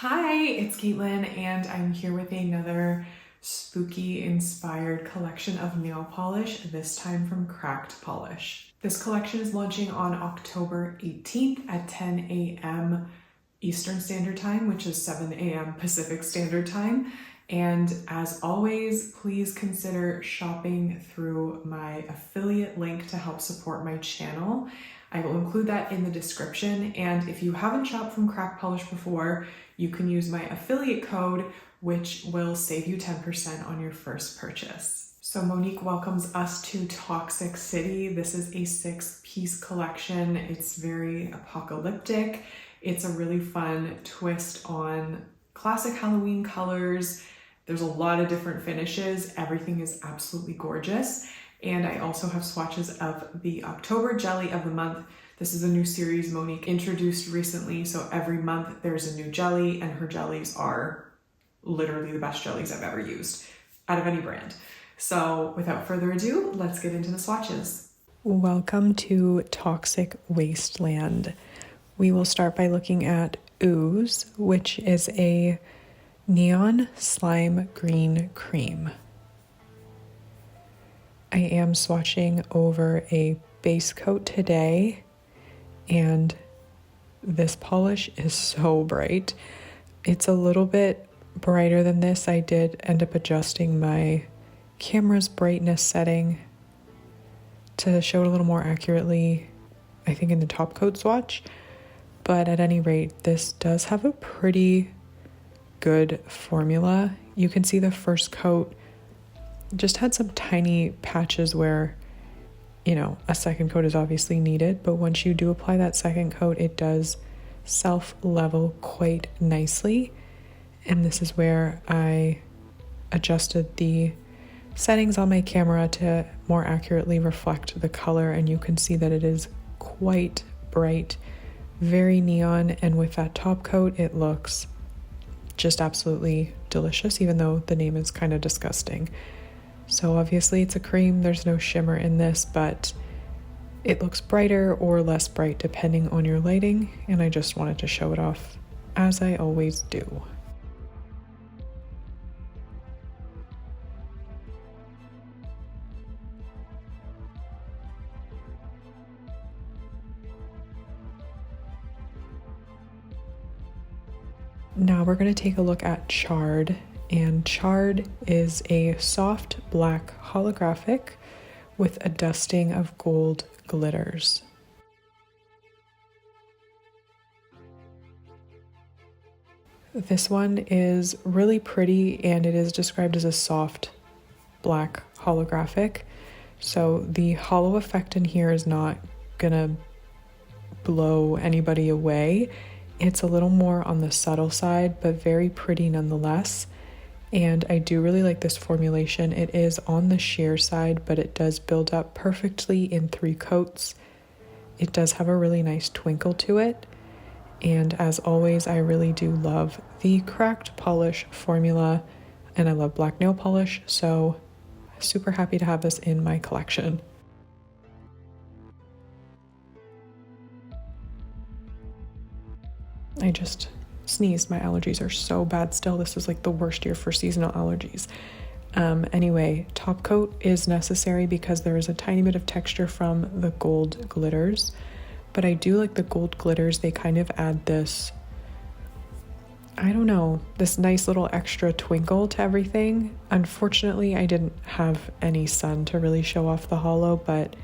Hi, it's Caitlin, and I'm here with another spooky inspired collection of nail polish, this time from Cracked Polish. This collection is launching on October 18th at 10 a.m. Eastern Standard Time, which is 7 a.m. Pacific Standard Time. And as always, please consider shopping through my affiliate link to help support my channel. I will include that in the description. And if you haven't shopped from Cracked Polish before, you can use my affiliate code, which will save you 10% on your first purchase. So Monique welcomes us to Toxic City. This is a 6-piece collection. It's very apocalyptic. It's a really fun twist on classic Halloween colors. There's a lot of different finishes. Everything is absolutely gorgeous. And I also have swatches of the October Jelly of the Month. This is a new series Monique introduced recently, so every month there's a new jelly, and her jellies are literally the best jellies I've ever used out of any brand. So without further ado, let's get into the swatches. Welcome to Toxic Wasteland. We will start by looking at Ooze, which is a neon slime green cream. I am swatching over a base coat today, and this polish is so bright. It's a little bit brighter than this. I did end up adjusting my camera's brightness setting to show it a little more accurately, I think in the top coat swatch. But at any rate, this does have a pretty good formula. You can see the first coat just had some tiny patches where, a second coat is obviously needed, but once you do apply that second coat, it does self-level quite nicely. And this is where I adjusted the settings on my camera to more accurately reflect the color, and you can see that it is quite bright, very neon, and with that top coat, it looks just absolutely delicious, even though the name is kind of disgusting. So obviously it's a cream, there's no shimmer in this, but it looks brighter or less bright depending on your lighting, and I just wanted to show it off as I always do. Now we're going to take a look at Charred. And Charred is a soft black holographic with a dusting of gold glitters. This one is really pretty, and it is described as a soft black holographic. So the hollow effect in here is not gonna blow anybody away. It's a little more on the subtle side, but very pretty nonetheless. And I do really like this formulation. It is on the sheer side, but it does build up perfectly in 3 coats. It does have a really nice twinkle to it. And as always, I really do love the Cracked Polish formula, and I love black nail polish, so super happy to have this in my collection. I just sneezed. My allergies are so bad still. This is like the worst year for seasonal allergies. Anyway, top coat is necessary because there is a tiny bit of texture from the gold glitters, but I do like the gold glitters. They kind of add this, I don't know, this nice little extra twinkle to everything. Unfortunately, I didn't have any sun to really show off the hollow, but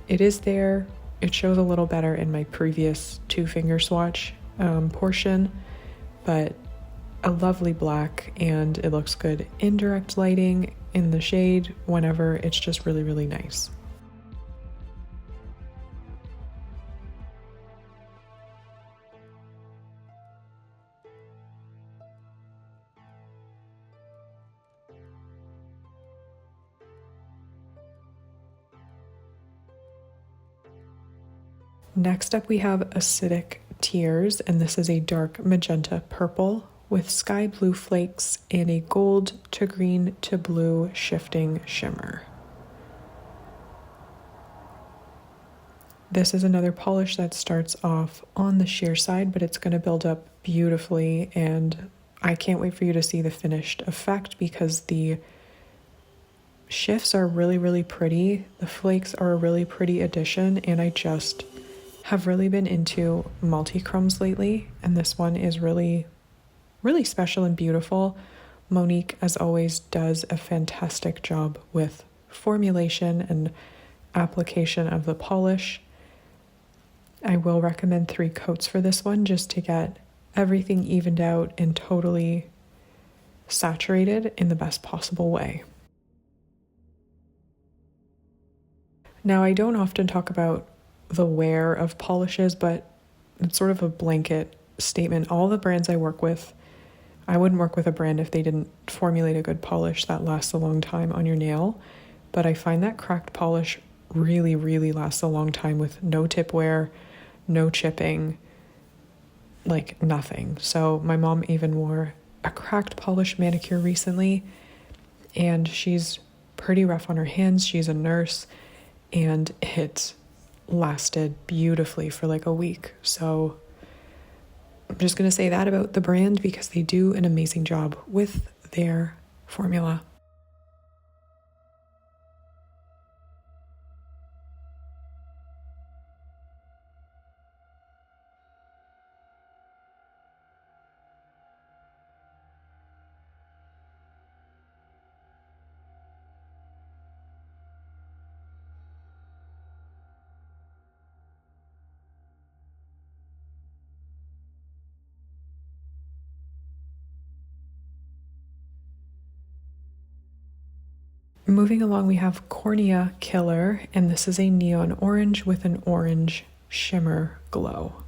it is there. It shows a little better in my previous 2-finger swatch portion, but a lovely black, and it looks good in direct lighting, in the shade, whenever. It's just really, really nice. Next up we have Acidic Tears, and this is a dark magenta purple with sky blue flakes and a gold to green to blue shifting shimmer. This is another polish that starts off on the sheer side, but it's going to build up beautifully, and I can't wait for you to see the finished effect because the shifts are really, really pretty. The flakes are a really pretty addition, and I just have really been into multi-chromes lately, and this one is really, really special and beautiful. Monique, as always, does a fantastic job with formulation and application of the polish. I will recommend 3 coats for this one just to get everything evened out and totally saturated in the best possible way. Now, I don't often talk about the wear of polishes, but it's sort of a blanket statement. All the brands I work with, I wouldn't work with a brand if they didn't formulate a good polish that lasts a long time on your nail. But I find that Cracked Polish really, really lasts a long time with no tip wear, no chipping, like nothing. So my mom even wore a Cracked Polish manicure recently, and she's pretty rough on her hands. She's a nurse, and it lasted beautifully for like a week. So I'm just going to say that about the brand because they do an amazing job with their formula. Moving along, we have Cornea Killer, and this is a neon orange with an orange shimmer glow.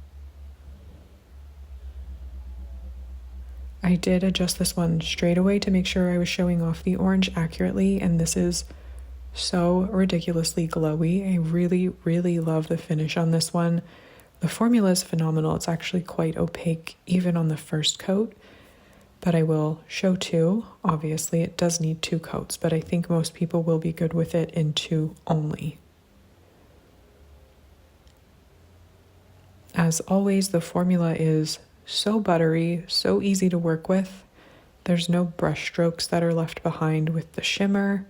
I did adjust this one straight away to make sure I was showing off the orange accurately, and this is so ridiculously glowy. I really, really love the finish on this one. The formula is phenomenal. It's actually quite opaque even on the first coat, but I will show 2. Obviously, it does need 2 coats, but I think most people will be good with it in 2 only. As always, the formula is so buttery, so easy to work with. There's no brush strokes that are left behind with the shimmer,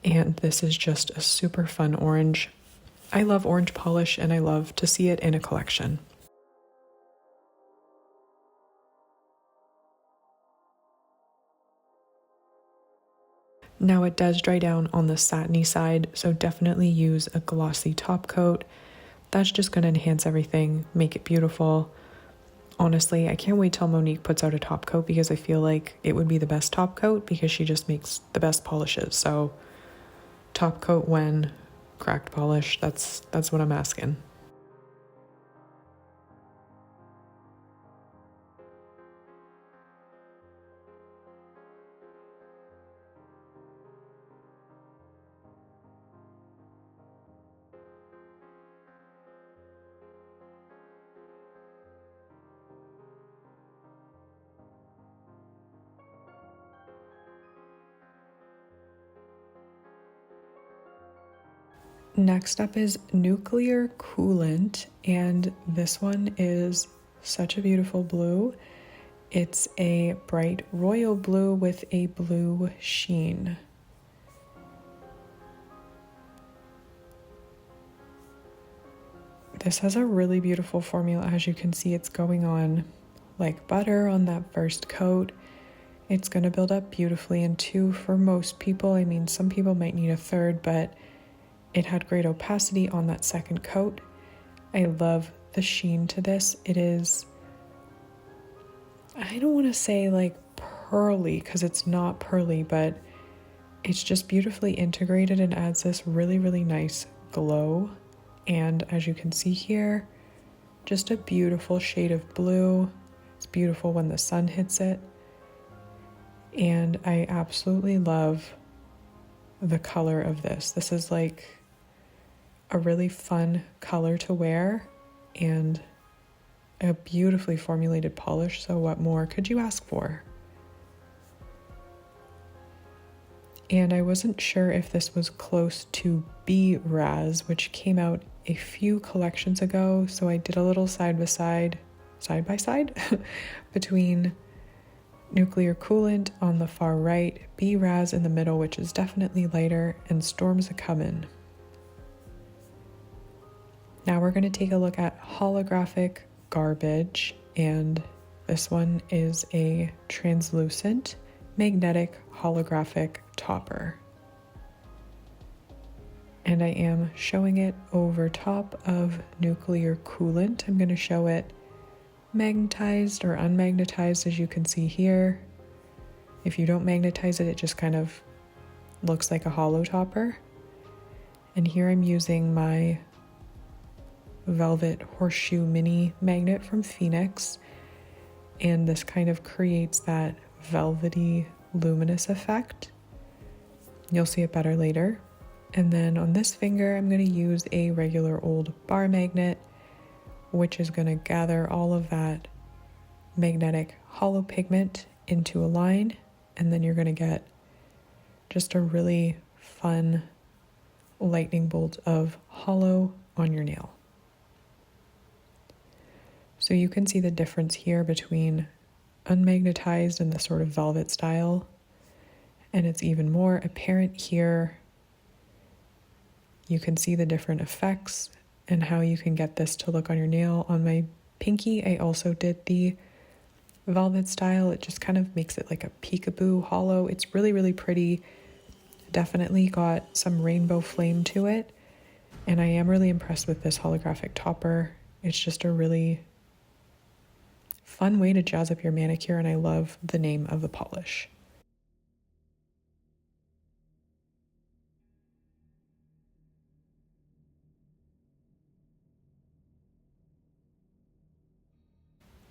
and this is just a super fun orange. I love orange polish, and I love to see it in a collection. Now it does dry down on the satiny side, so definitely use a glossy top coat. That's just going to enhance everything, make it beautiful. Honestly, I can't wait till Monique puts out a top coat because I feel like it would be the best top coat because she just makes the best polishes. So top coat when, cracked polish, that's what I'm asking. Next up is Nuclear Coolant, and this one is such a beautiful blue. It's a bright royal blue with a blue sheen. This has a really beautiful formula. As you can see, it's going on like butter on that first coat. It's going to build up beautifully in 2 for most people. I mean, some people might need a 3rd, but it had great opacity on that second coat. I love the sheen to this. It is, I don't want to say like pearly because it's not pearly, but it's just beautifully integrated and adds this really, really nice glow. And as you can see here, just a beautiful shade of blue. It's beautiful when the sun hits it. And I absolutely love the color of this. This is like a really fun color to wear and a beautifully formulated polish. So what more could you ask for? And I wasn't sure if this was close to B Raz, which came out a few collections ago. So I did a little side by side side by side between Nuclear Coolant on the far right, B-Raz in the middle, which is definitely lighter, and Storms A-Comin'. Now we're going to take a look at Holographic Garbage, and this one is a translucent magnetic holographic topper. And I am showing it over top of Nuclear Coolant. I'm going to show it magnetized or unmagnetized, as you can see here. If you don't magnetize it, it just kind of looks like a hollow topper. And here I'm using my Velvet Horseshoe Mini magnet from Phoenix, and this kind of creates that velvety luminous effect. You'll see it better later. And then on this finger, I'm going to use a regular old bar magnet, which is going to gather all of that magnetic hollow pigment into a line, and then you're going to get just a really fun lightning bolt of hollow on your nail. So you can see the difference here between unmagnetized and the sort of velvet style, and it's even more apparent here. You can see the different effects and how you can get this to look on your nail. On my pinky, I also did the velvet style. It just kind of makes it like a peekaboo hollow. It's really, really pretty. Definitely got some rainbow flame to it. And I am really impressed with this holographic topper. It's just a really fun way to jazz up your manicure, and I love the name of the polish.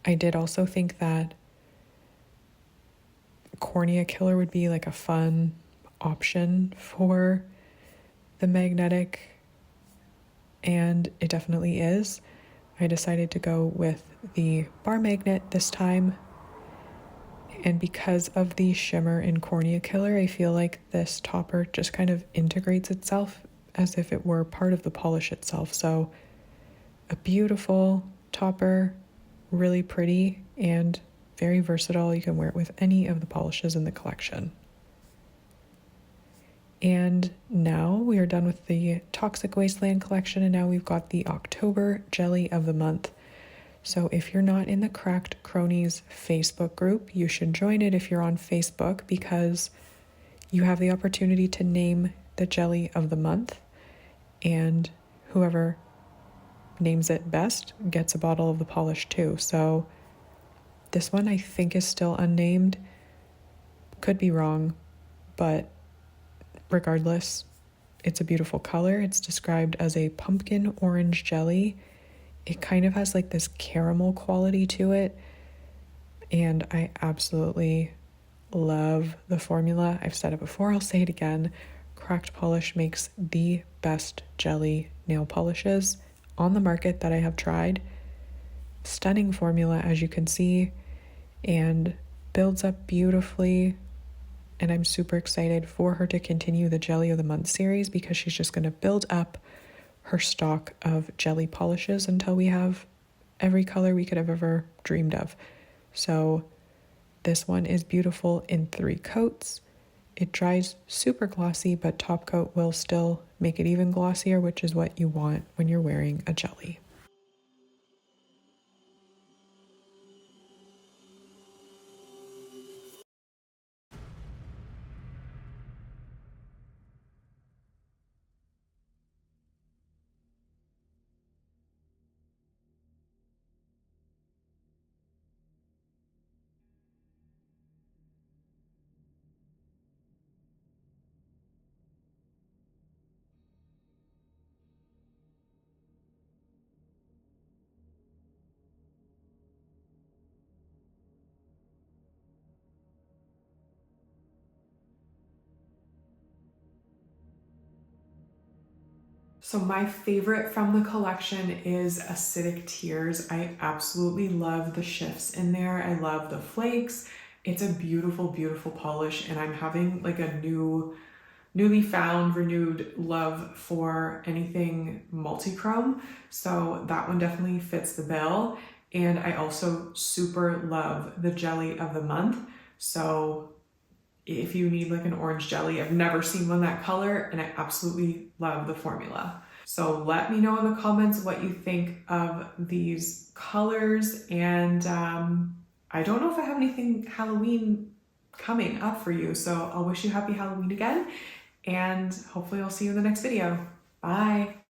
I did also think that Cornea Killer would be like a fun option for the magnetic, and it definitely is. I decided to go with the bar magnet this time, and because of the shimmer in Cornea Killer, I feel like this topper just kind of integrates itself as if it were part of the polish itself. So a beautiful topper, really pretty, and very versatile. You can wear it with any of the polishes in the collection. And now we are done with the Toxic Wasteland collection, and now we've got the October Jelly of the Month. So if you're not in the Cracked Cronies Facebook group, you should join it if you're on Facebook, because you have the opportunity to name the Jelly of the Month, and whoever names it best gets a bottle of the polish too. So this one I think is still unnamed. Could be wrong, but regardless, it's a beautiful color. It's described as a pumpkin orange jelly. It kind of has like this caramel quality to it, and I absolutely love the formula. I've said it before, I'll say it again. Cracked Polish makes the best jelly nail polishes on the market that I have tried. Stunning formula, as you can see, and builds up beautifully. And I'm super excited for her to continue the Jelly of the Month series, because she's just going to build up her stock of jelly polishes until we have every color we could have ever dreamed of. So this one is beautiful in 3 coats. It dries super glossy, but top coat will still make it even glossier, which is what you want when you're wearing a jelly. So my favorite from the collection is Acidic Tears. I absolutely love the shifts in there. I love the flakes. It's a beautiful, beautiful polish, and I'm having like a newly found, renewed love for anything multi-chrome. So that one definitely fits the bill. And I also super love the jelly of the month. So if you need like an orange jelly, I've never seen one that color and I absolutely love the formula. So let me know in the comments what you think of these colors, and I don't know if I have anything Halloween coming up for you, so I'll wish you happy Halloween again, and hopefully I'll see you in the next video. Bye!